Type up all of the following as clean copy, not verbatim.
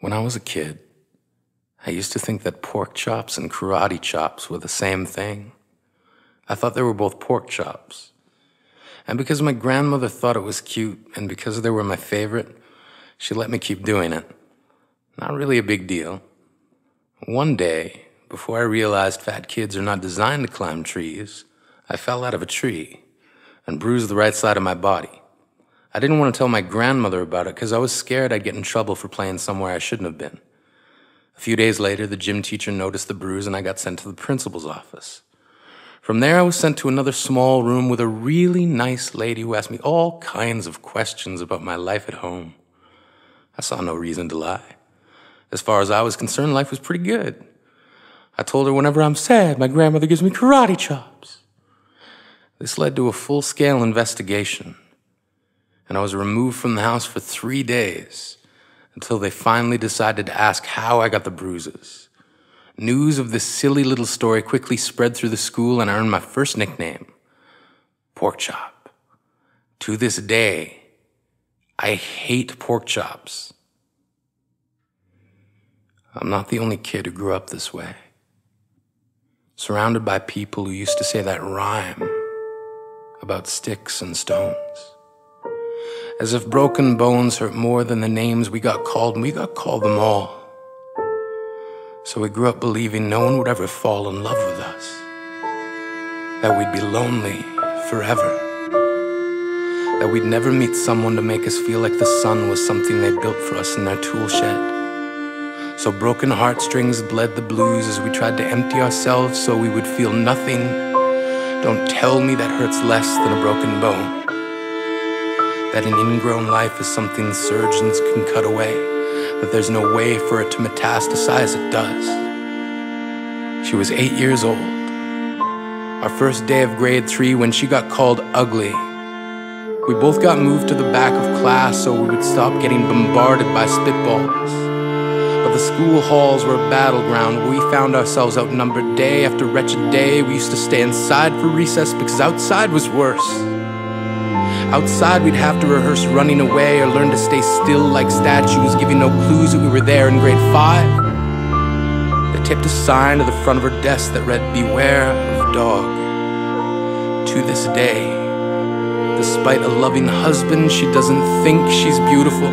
When I was a kid, I used to think that pork chops and karate chops were the same thing. I thought they were both pork chops. And because my grandmother thought it was cute, and because they were my favorite, she let me keep doing it. Not really a big deal. One day, before I realized fat kids are not designed to climb trees, I fell out of a tree and bruised the right side of my body. I didn't want to tell my grandmother about it because I was scared I'd get in trouble for playing somewhere I shouldn't have been. A few days later, the gym teacher noticed the bruise and I got sent to the principal's office. From there, I was sent to another small room with a really nice lady who asked me all kinds of questions about my life at home. I saw no reason to lie. As far as I was concerned, life was pretty good. I told her whenever I'm sad, my grandmother gives me karate chops. This led to a full-scale investigation, and I was removed from the house for 3 days until they finally decided to ask how I got the bruises. News of this silly little story quickly spread through the school, and I earned my first nickname, Pork Chop. To this day, I hate pork chops. I'm not the only kid who grew up this way, surrounded by people who used to say that rhyme about sticks and stones. As if broken bones hurt more than the names we got called, and we got called them all. So we grew up believing no one would ever fall in love with us, that we'd be lonely forever, that we'd never meet someone to make us feel like the sun was something they built for us in their tool shed. So broken heartstrings bled the blues as we tried to empty ourselves so we would feel nothing. Don't tell me that hurts less than a broken bone. That an ingrown life is something surgeons can cut away, that there's no way for it to metastasize, it does. She was 8 years old, our first day of grade 3 when she got called ugly. We both got moved to the back of class so we would stop getting bombarded by spitballs. But the school halls were a battleground where we found ourselves outnumbered day after wretched day. We used to stay inside for recess because outside was worse. Outside we'd have to rehearse running away or learn to stay still like statues, giving no clues that we were there in grade 5. They taped a sign to the front of her desk that read, "Beware of dog." To this day, despite a loving husband, she doesn't think she's beautiful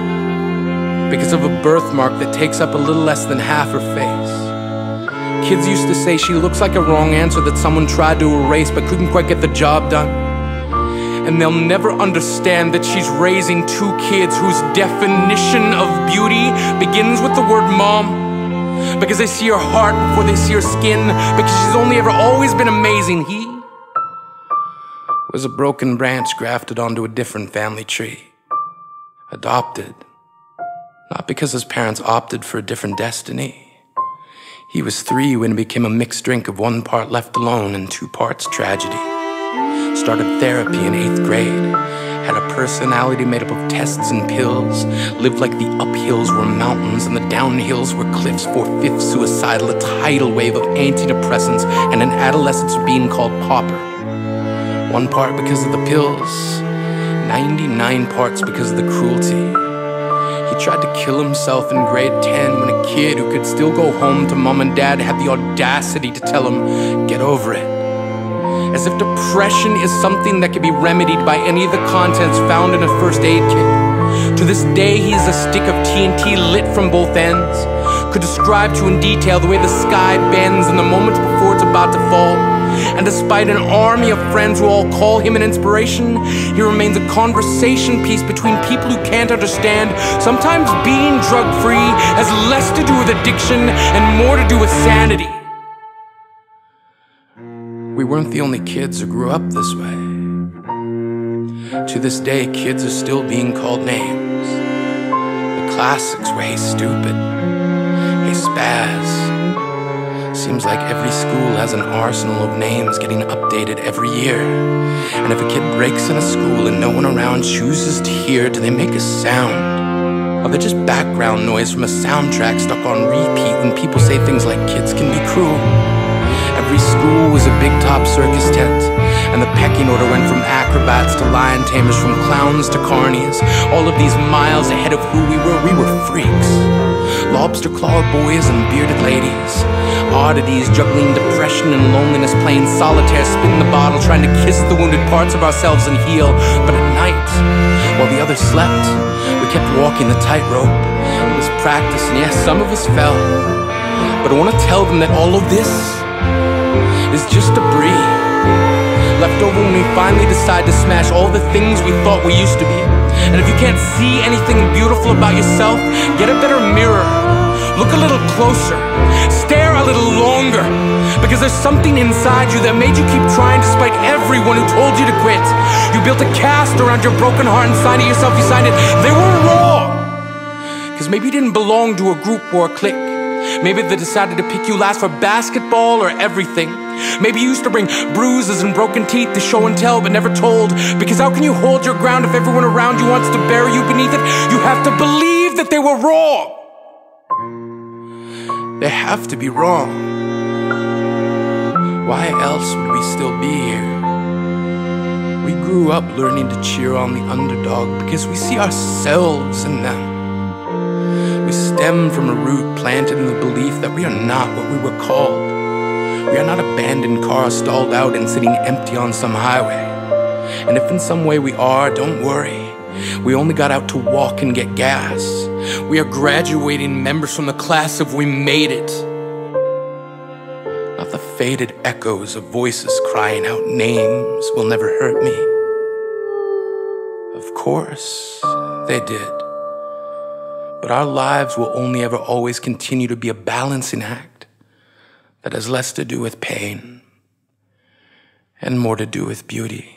because of a birthmark that takes up a little less than half her face. Kids used to say she looks like a wrong answer that someone tried to erase but couldn't quite get the job done. And they'll never understand that she's raising 2 kids whose definition of beauty begins with the word mom, because they see her heart before they see her skin, because she's only ever always been amazing. He was a broken branch grafted onto a different family tree, adopted. Not because his parents opted for a different destiny. He was 3 when it became a mixed drink of 1 part left alone and 2 parts tragedy. Started therapy in 8th grade. Had a personality made up of tests and pills. Lived like the uphills were mountains and the downhills were cliffs. 4/5 suicidal, a tidal wave of antidepressants, and an adolescence being called pauper. 1 part because of the pills, 99 parts because of the cruelty. He tried to kill himself in grade 10 when a kid who could still go home to mom and dad had the audacity to tell him, "Get over it." As if depression is something that can be remedied by any of the contents found in a first aid kit. To this day, he is a stick of TNT lit from both ends. Could describe to in detail the way the sky bends in the moments before it's about to fall. And despite an army of friends who all call him an inspiration, he remains a conversation piece between people who can't understand. Sometimes being drug-free has less to do with addiction and more to do with sanity. We weren't the only kids who grew up this way. To this day, kids are still being called names. The classics were, "Hey stupid," "Hey spaz." Seems like every school has an arsenal of names getting updated every year. And if a kid breaks in a school and no one around chooses to hear, do they make a sound? Or they're just background noise from a soundtrack stuck on repeat when people say things like kids can be cruel? Every school was a big top circus tent, And the pecking order went from acrobats to lion tamers, from clowns to carnies. All of these miles ahead of who we were freaks. Lobster claw boys and bearded ladies. Oddities juggling depression and loneliness, playing solitaire, spin the bottle, trying to kiss the wounded parts of ourselves and heal. But at night, while the others slept, we kept walking the tightrope. It was practice, and yes, some of us fell. But I want to tell them that all of this is just debris left over when we finally decide to smash all the things we thought we used to be. And if you can't see anything beautiful about yourself, get a better mirror. Look a little closer. Stare a little longer. Because there's something inside you that made you keep trying despite everyone who told you to quit. You built a cast around your broken heart and signed it yourself. You signed it. They were wrong. Because maybe you didn't belong to a group or a clique. Maybe they decided to pick you last for basketball or everything. Maybe you used to bring bruises and broken teeth to show and tell but never told. Because how can you hold your ground if everyone around you wants to bury you beneath it? You have to believe that they were wrong. They have to be wrong. Why else would we still be here? We grew up learning to cheer on the underdog because we see ourselves in them. We stem from a root planted in the belief that we are not what we were called. We are not abandoned cars stalled out and sitting empty on some highway. And if in some way we are, don't worry. We only got out to walk and get gas. We are graduating members from the class of We Made It. Not the faded echoes of voices crying out names will never hurt me. Of course, they did. But our lives will only ever always continue to be a balancing act that has less to do with pain and more to do with beauty.